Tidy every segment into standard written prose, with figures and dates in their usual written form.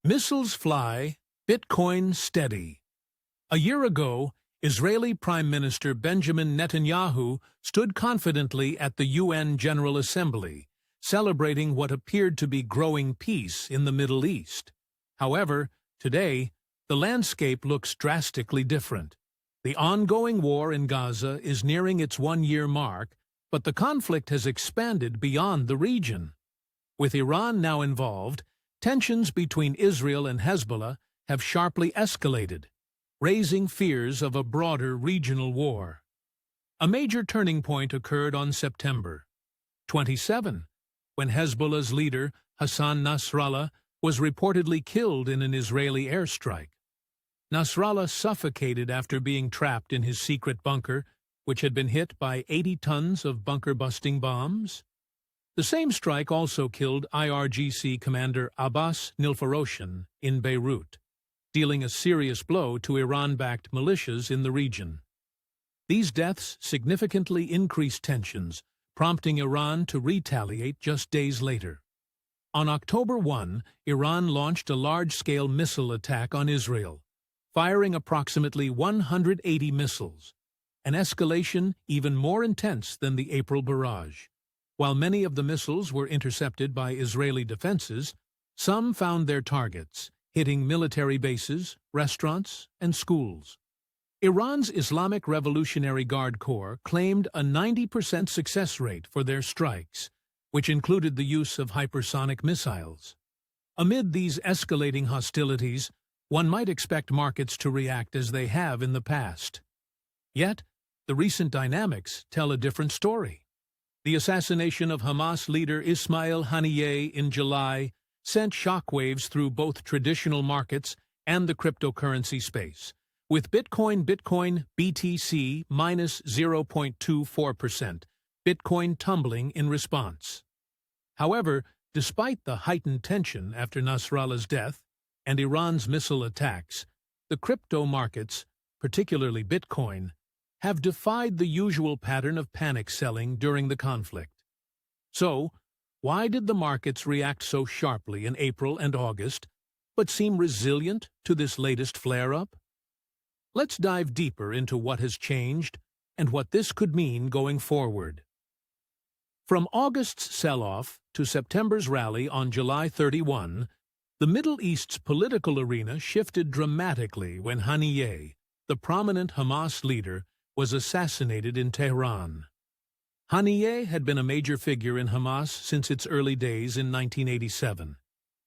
Missiles fly, Bitcoin steady. A year ago, Israeli Prime Minister Benjamin Netanyahu stood confidently at the UN General Assembly, celebrating what appeared to be growing peace in the Middle East. However, today, the landscape looks drastically different. The ongoing war in Gaza is nearing its one-year mark, but the conflict has expanded beyond the region. With Iran now involved, tensions between Israel and Hezbollah have sharply escalated, raising fears of a broader regional war. A major turning point occurred on September 27, when Hezbollah's leader, Hassan Nasrallah, was reportedly killed in an Israeli airstrike. Nasrallah suffocated after being trapped in his secret bunker, which had been hit by 80 tons of bunker-busting bombs. The same strike also killed IRGC commander Abbas Nilfaroshan in Beirut, dealing a serious blow to Iran-backed militias in the region. These deaths significantly increased tensions, prompting Iran to retaliate just days later. On October 1, Iran launched a large-scale missile attack on Israel, firing approximately 180 missiles, an escalation even more intense than the April barrage. While many of the missiles were intercepted by Israeli defenses, some found their targets, hitting military bases, restaurants, and schools. Iran's Islamic Revolutionary Guard Corps claimed a 90% success rate for their strikes, which included the use of hypersonic missiles. Amid these escalating hostilities, one might expect markets to react as they have in the past. Yet, the recent dynamics tell a different story. The assassination of Hamas leader Ismail Haniyeh in July sent shockwaves through both traditional markets and the cryptocurrency space, with Bitcoin BTC minus 0.24%, Bitcoin tumbling in response. However, despite the heightened tension after Nasrallah's death and Iran's missile attacks, the crypto markets, particularly Bitcoin, have defied the usual pattern of panic selling during the conflict. So, why did the markets react so sharply in April and August, but seem resilient to this latest flare-up? Let's dive deeper into what has changed and what this could mean going forward. From August's sell-off to September's rally on July 31, the Middle East's political arena shifted dramatically when Haniyeh, the prominent Hamas leader, was assassinated in Tehran. Haniyeh had been a major figure in Hamas since its early days in 1987.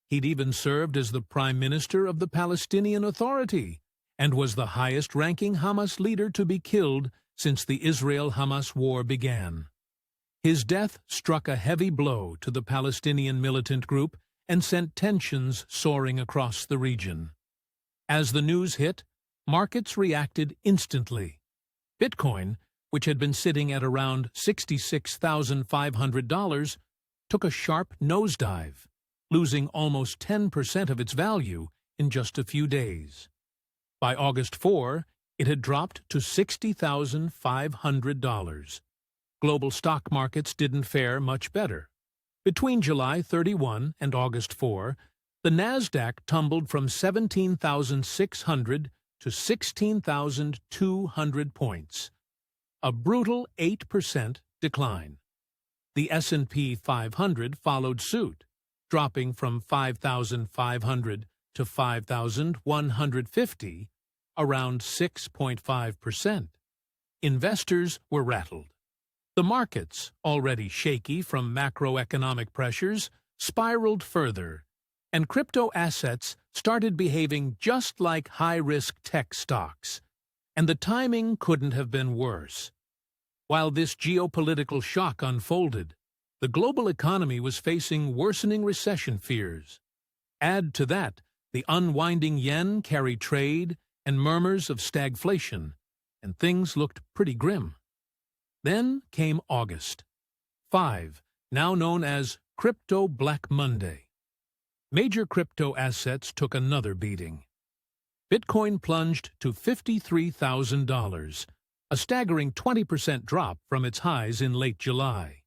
He'd even served as the Prime Minister of the Palestinian Authority and was the highest-ranking Hamas leader to be killed since the Israel-Hamas war began. His death struck a heavy blow to the Palestinian militant group and sent tensions soaring across the region. As the news hit, markets reacted instantly. Bitcoin, which had been sitting at around $66,500, took a sharp nosedive, losing almost 10% of its value in just a few days. By August 4, it had dropped to $60,500. Global stock markets didn't fare much better. Between July 31 and August 4, the Nasdaq tumbled from 17,600 to 16,200 points, a brutal 8% decline. The S&P 500 followed suit, dropping from 5,500 to 5,150, around 6.5%. Investors were rattled. The markets, already shaky from macroeconomic pressures, spiraled further, and crypto assets started behaving just like high-risk tech stocks. And the timing couldn't have been worse. While this geopolitical shock unfolded, the global economy was facing worsening recession fears. Add to that the unwinding yen carry trade and murmurs of stagflation, and things looked pretty grim. Then came August 5, now known as Crypto Black Monday. Major crypto assets took another beating. Bitcoin plunged to $53,000, a staggering 20% drop from its highs in late July.